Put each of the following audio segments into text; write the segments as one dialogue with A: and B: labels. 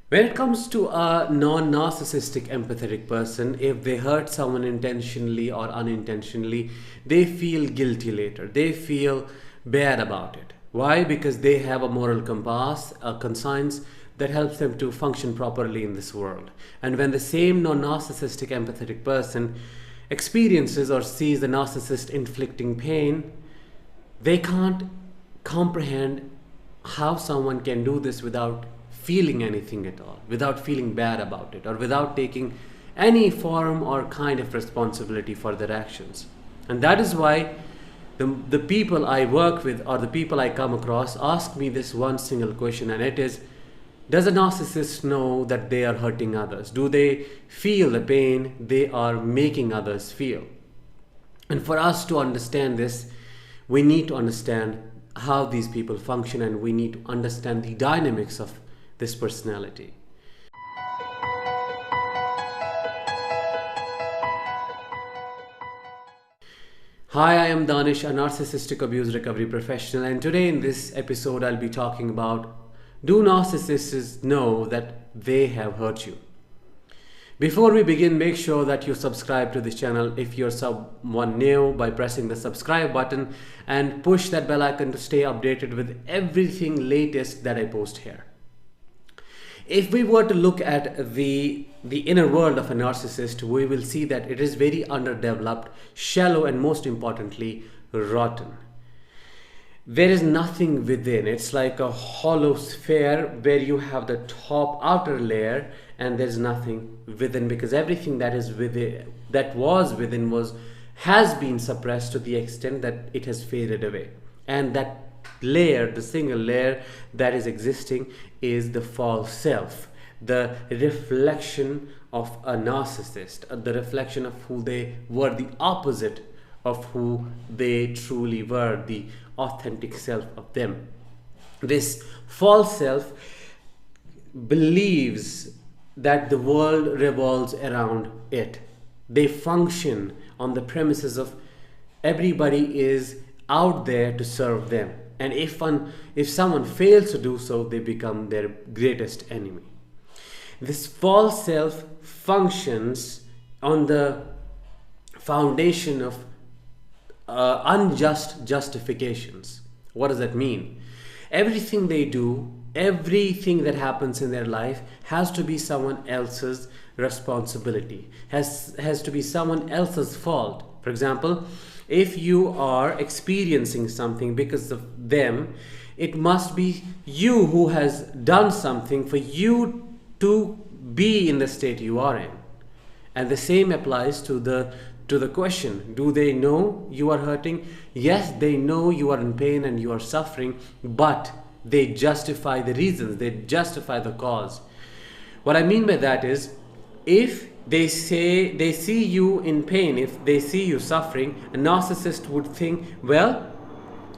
A: When it comes to a non-narcissistic empathetic person, if they hurt someone intentionally or unintentionally, they feel guilty later. They feel bad about it. Why? Because they have a moral compass, a conscience that helps them to function properly in this world. And when the same non-narcissistic empathetic person experiences or sees the narcissist inflicting pain, they can't comprehend how someone can do this without feeling anything at all, without feeling bad about it, or without taking any form or kind of responsibility for their actions. And that is why the people I work with or the people I come across ask me this one single question, and it is, does a narcissist know that they are hurting others? Do they feel the pain they are making others feel? And for us to understand this, we need to understand how these people function, and we need to understand the dynamics of this personality. Hi, I am Danish, a narcissistic abuse recovery professional, and today in this episode I'll be talking about, do narcissists know that they have hurt you? Before we begin, make sure that you subscribe to this channel if you're someone new by pressing the subscribe button and push that bell icon to stay updated with everything latest that I post here. If we were to look at the inner world of a narcissist, we will see that it is very underdeveloped, shallow, and most importantly, rotten. There is nothing within. It's like a hollow sphere where you have the top outer layer and there's nothing within, because everything that is within, that was within, has been suppressed to the extent that it has faded away. And that layer, the single layer that is existing, is the false self, the reflection of a narcissist, the reflection of who they were, the opposite of who they truly were, the authentic self of them. This false self believes that the world revolves around it. They function on the premises of everybody is out there to serve them. And if someone fails to do so, they become their greatest enemy. This false self functions on the foundation of unjust justifications. What does that mean? Everything they do, everything that happens in their life has to be someone else's responsibility, has to be someone else's fault. For example, if you are experiencing something because of them, it must be you who has done something for you to be in the state you are in. And the same applies to the question, do they know you are hurting? Yes, they know you are in pain and you are suffering, but they justify the reasons, they justify the cause. What I mean by that is, if they see you in pain, if they see you suffering, a narcissist would think, well,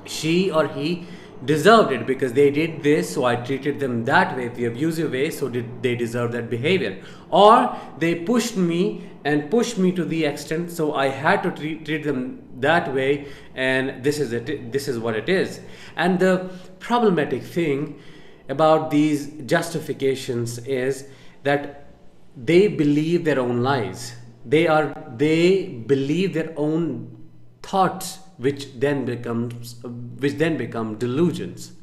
A: she or he deserved it because they did this, so I treated them that way, the abusive way, so did they deserve that behavior. Or they pushed me to the extent, so I had to treat them that way, and this is it, this is what it is. And the problematic thing about these justifications is that they believe their own lies. They believe their own thoughts, which then become delusions.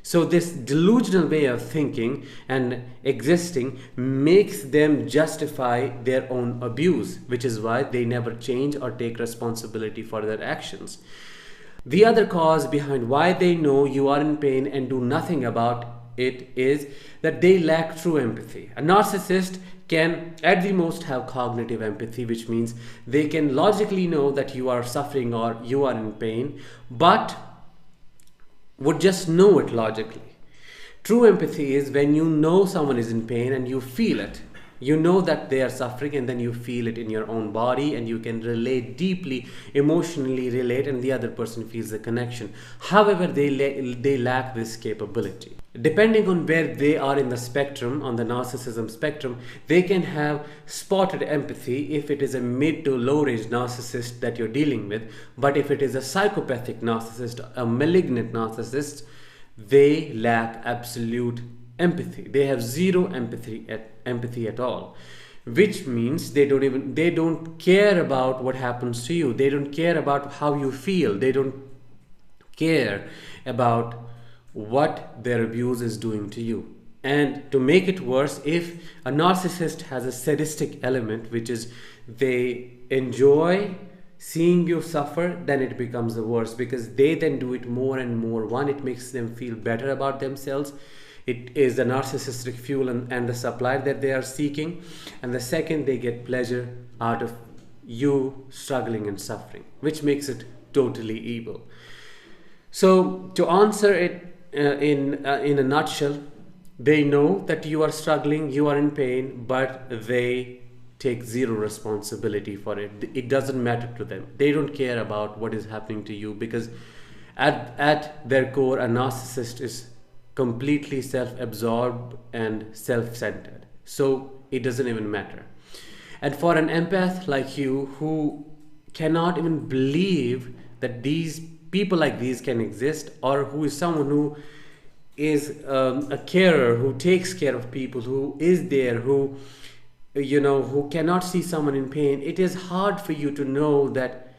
A: So this delusional way of thinking and existing makes them justify their own abuse, which is why they never change or take responsibility for their actions. The other cause behind why they know you are in pain and do nothing about it is that they lack true empathy. A narcissist can at the most have cognitive empathy, which means they can logically know that you are suffering or you are in pain, but would just know it logically. True empathy is when you know someone is in pain and you feel it. You know that they are suffering and then you feel it in your own body and you can relate deeply, emotionally relate, and the other person feels the connection. However, they lack this capability. Depending on where they are in the spectrum, on the narcissism spectrum, they can have spotted empathy if it is a mid to low range narcissist that you're dealing with. But if it is a psychopathic narcissist, a malignant narcissist, they lack absolute empathy. They have zero empathy at all, which means they don't care about what happens to you. They don't care about how you feel. They don't care about what their abuse is doing to you. And to make it worse, if a narcissist has a sadistic element, which is they enjoy seeing you suffer, then it becomes the worst, because they then do it more and more. One, it makes them feel better about themselves. It is the narcissistic fuel and the supply that they are seeking. And the second, they get pleasure out of you struggling and suffering, which makes it totally evil. So to answer it in a nutshell, they know that you are struggling, you are in pain, but they take zero responsibility for it. It doesn't matter to them. They don't care about what is happening to you, because at their core, a narcissist is completely self-absorbed and self-centered. So it doesn't even matter. And for an empath like you, who cannot even believe that these people like these can exist, or who is someone who is a carer, who takes care of people, who is there, who cannot see someone in pain, it is hard for you to know that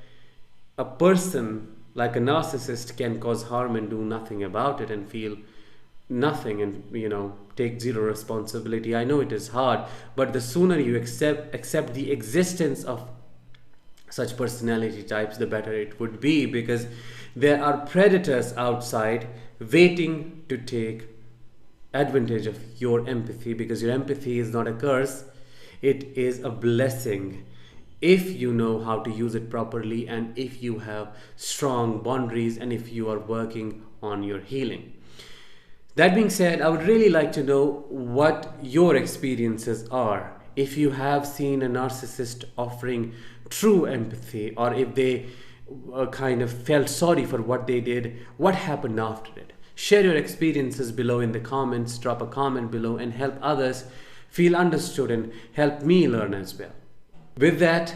A: a person like a narcissist can cause harm and do nothing about it and feel nothing and take zero responsibility. I know it is hard, but the sooner you accept the existence of such personality types, the better it would be, because there are predators outside waiting to take advantage of your empathy, because your empathy is not a curse, it is a blessing if you know how to use it properly, and if you have strong boundaries, and if you are working on your healing. That being said, I would really like to know what your experiences are. If you have seen a narcissist offering true empathy, or if they kind of felt sorry for what they did, what happened after it? Share your experiences below in the comments, drop a comment below, and help others feel understood and help me learn as well. With that,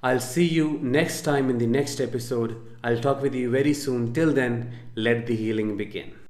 A: I'll see you next time in the next episode. I'll talk with you very soon. Till then, let the healing begin.